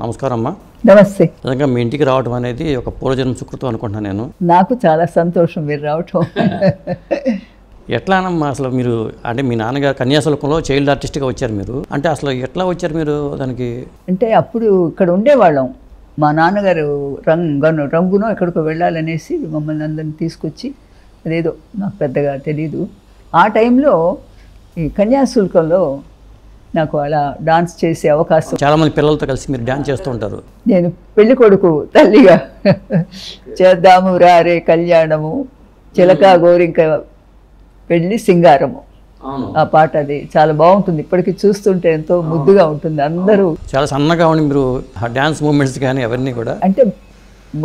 నమస్కారం అమ్మా. నమస్తే. నిజంగా మీ ఇంటికి రావడం అనేది ఒక పూర్వజన్మ సుకృతం అనుకుంటున్నాను నేను. నాకు చాలా సంతోషం మీరు రావటం. ఎట్లానమ్మా అసలు మీరు అంటే మీ నాన్నగారు కన్యాశుల్కంలో చైల్డ్ ఆర్టిస్ట్గా వచ్చారు మీరు, అంటే అసలు ఎట్లా వచ్చారు మీరు దానికి? అంటే అప్పుడు ఇక్కడ ఉండేవాళ్ళం. మా నాన్నగారు రంగునో ఎక్కడికో వెళ్ళాలనేసి మమ్మల్ని అందరిని తీసుకొచ్చి, అదేదో నాకు పెద్దగా తెలీదు. ఆ టైంలో ఈ కన్యాశుల్కంలో నాకు అలా డాన్స్ చేసే అవకాశం. చాలామంది పిల్లలతో కలిసి మీరు డాన్స్ చేస్తూ ఉంటారు. నేను పెళ్లి కొడుకు తల్లిగా చేద్దాము రారే కళ్యాణము చిలక గోరింక పెళ్లి సింగారము, ఆ పాట అది చాలా బాగుంటుంది. ఇప్పటికీ చూస్తుంటే ఎంతో ముద్దుగా ఉంటుంది. అందరూ చాలా సన్నగా ఉండి మీరు డాన్స్ మూమెంట్స్ కానీ అవన్నీ కూడా, అంటే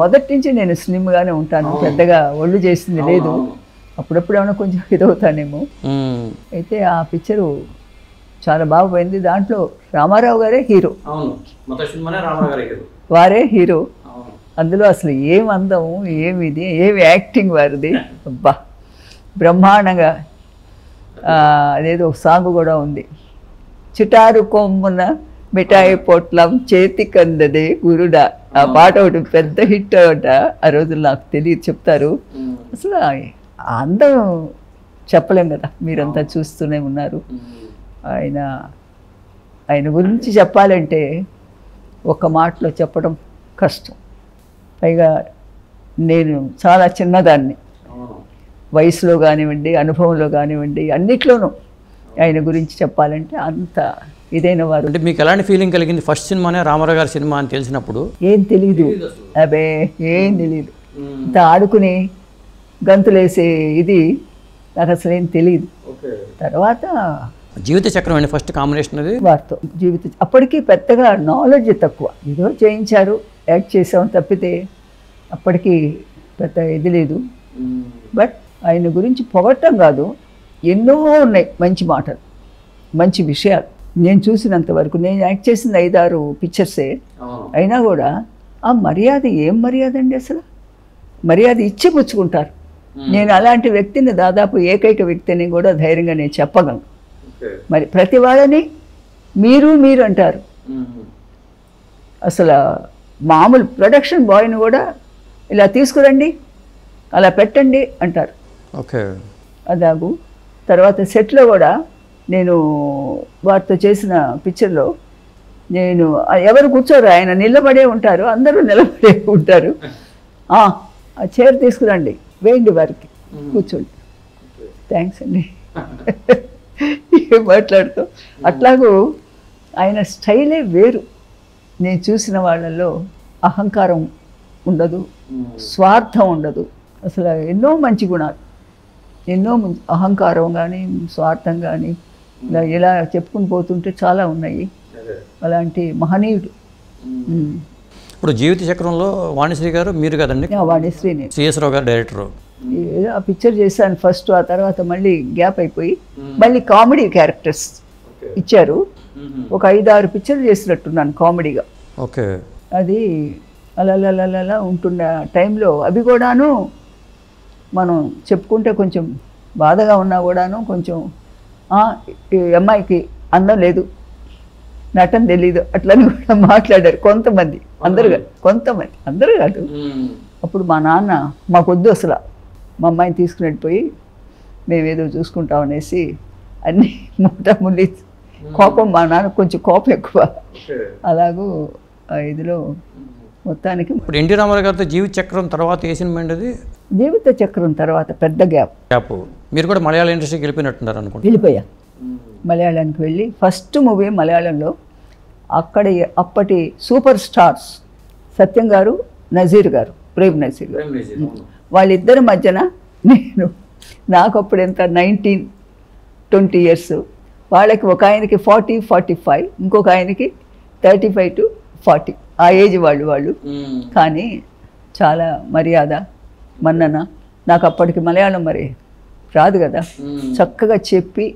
మొదటి నుంచి నేను స్లిమ్గానే ఉంటాను, పెద్దగా ఒళ్ళు చేసింది లేదు. అప్పుడప్పుడు ఏమైనా కొంచెం ఇదవుతానేమో. అయితే ఆ పిక్చరు చాలా బాగుపోయింది. దాంట్లో రామారావు గారే హీరో, వారే హీరో. అందులో అసలు ఏం అందం, ఏమిది, ఏమి యాక్టింగ్ వారిది, అబ్బా బ్రహ్మాండంగా. అదేదో ఒక సాంగ్ కూడా ఉంది, చిటారు కొమ్మున మిఠాయి పొట్లం చేతి కందదే గురుడా. ఆ పాట ఒకటి పెద్ద హిట్ అంట ఆ రోజులు. నాకు తెలియదు, చెప్తారు. అసలు అందం చెప్పలేం కదా, మీరంతా చూస్తూనే ఉన్నారు. ఆయన గురించి చెప్పాలంటే ఒక మాటలో చెప్పడం కష్టం. పైగా నేను చాలా చిన్నదాన్ని, వయసులో కానివ్వండి, అనుభవంలో కానివ్వండి, అన్నిట్లోనూ ఆయన గురించి చెప్పాలంటే అంత ఇదైన వారు. అంటే మీకు ఎలాంటి ఫీలింగ్ కలిగింది ఫస్ట్ సినిమానే రామారావు గారి సినిమా అని తెలిసినప్పుడు? ఏం తెలీదు, అబే ఏం తెలీదు. ఇంత ఆడుకుని గంతులేసే ఇది నాకు అసలు ఏం తెలియదు. తర్వాత జీవిత చక్రం అండి ఫస్ట్ కాంబినేషన్ అది వారితో. అప్పటికి పెద్దగా నాలెడ్జ్ తక్కువ, ఏదో చేయించారు, యాక్ట్ చేసాం తప్పితే అప్పటికి పెద్ద ఇది లేదు. బట్ ఆయన గురించి పొగట్టం కాదు, ఎన్నో ఉన్నాయి మంచి మాటలు, మంచి విషయాలు. నేను చూసినంత వరకు, నేను యాక్ట్ చేసింది 5-6 పిక్చర్సే అయినా కూడా ఆ మర్యాద, ఏం మర్యాద అండి అసలు. మర్యాద ఇచ్చి పుచ్చుకుంటారు. నేను అలాంటి వ్యక్తిని, దాదాపు ఏకైక వ్యక్తిని కూడా ధైర్యంగా నేను చెప్పగలను. మరి ప్రతి వాళ్ళని మీరు మీరు అంటారు. అసలు మామూలు ప్రొడక్షన్ బాయ్ని కూడా ఇలా తీసుకురండి, అలా పెట్టండి అంటారు. ఓకే, అదాగు. తర్వాత సెట్లో కూడా నేను వారితో చేసిన పిక్చర్లో నేను ఎవరు కూర్చోరు, ఆయన నిలబడే ఉంటారు, అందరూ నిలబడే ఉంటారు. ఆ చైర్ తీసుకురండి, వేయండి వారికి, కూర్చోండి, థ్యాంక్స్ అండి ఏం మాట్లాడుతూ. అట్లాగూ ఆయన స్టైలే వేరు. నేను చూసిన వాళ్ళల్లో అహంకారం ఉండదు, స్వార్థం ఉండదు. అసలు ఎన్నో మంచి గుణాలు, ఎన్నో అహంకారం కానీ స్వార్థం కానీ ఇలా చెప్పుకుని పోతుంటే చాలా ఉన్నాయి. అలాంటి మహనీయుడు. ఇప్పుడు జీవిత చక్రంలో వాణిశ్రీ గారు మీరు కదండి? వాణిశ్రీని, సిఎస్ రావు గారు డైరెక్టర్. ఆ పిక్చర్ చేశాను ఫస్ట్, ఆ తర్వాత మళ్ళీ గ్యాప్ అయిపోయి మళ్ళీ కామెడీ క్యారెక్టర్స్ ఇచ్చారు. ఒక 5-6 పిక్చర్లు చేసినట్టున్నాను కామెడీగా. ఓకే, అది అలా ఉంటున్న టైంలో అవి కూడాను మనం చెప్పుకుంటే కొంచెం బాధగా ఉన్నా కూడాను కొంచెం ఈ అమ్మాయికి అందం లేదు, నటన తెలీదు అట్లని కూడా మాట్లాడారు కొంతమంది. అందరు కాదు, కొంతమంది, అందరూ కాదు. అప్పుడు మా నాన్న మాకొద్దు అసలు, మా అమ్మాయిని తీసుకున్నట్టు మేమేదో చూసుకుంటామనేసి అన్నీ ముల్లి కోపం. మా నాన్న కొంచెం కోపం ఎక్కువ. అలాగూ ఇదిలో మొత్తానికి. ఇప్పుడు ఎన్టీ రామారావు గారితో జీవిత చక్రం తర్వాత ఏ సినిమా అండి అది? జీవిత చక్రం తర్వాత పెద్ద గ్యాప్. మీరు కూడా మలయాళ ఇండస్ట్రీకి వెళ్ళిపోయినట్టున్నారు అనుకుంటా? వెళ్ళిపోయా, మలయాళానికి వెళ్ళి ఫస్ట్ మూవీ మలయాళంలో. అప్పటి సూపర్ స్టార్స్ సత్యం గారు, నజీర్ గారు, ప్రేమ్ నజీర్ గారు, వాళ్ళిద్దరి మధ్యన నాకు అప్పుడు ఎంత 19-20 years, వాళ్ళకి ఒక ఆయనకి 40-45, ఇంకొక ఆయనకి 35 to 40, ఆ ఏజ్ వాళ్ళు. కానీ చాలా మర్యాద, మన్నన. నాకు అప్పటికి మలయాళం మరి రాదు కదా, చక్కగా చెప్పి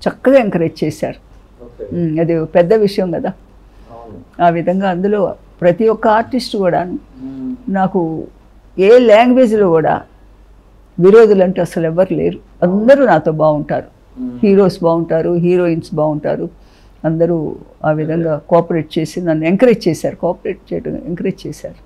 చక్కగా ఎంకరేజ్ చేశారు. అది పెద్ద విషయం కదా. ఆ విధంగా అందులో ప్రతి ఒక్క ఆర్టిస్ట్ కూడా నాకు ఏ లాంగ్వేజ్లో కూడా విరోధులు అంటే అసలు ఎవరు లేరు. అందరూ నాతో బాగుంటారు. హీరోస్ బాగుంటారు, హీరోయిన్స్ బాగుంటారు, అందరూ ఆ విధంగా కోఆపరేట్ చేసి నన్ను ఎంకరేజ్ చేశారు, కోఆపరేట్ చేయడం ఎంకరేజ్ చేశారు.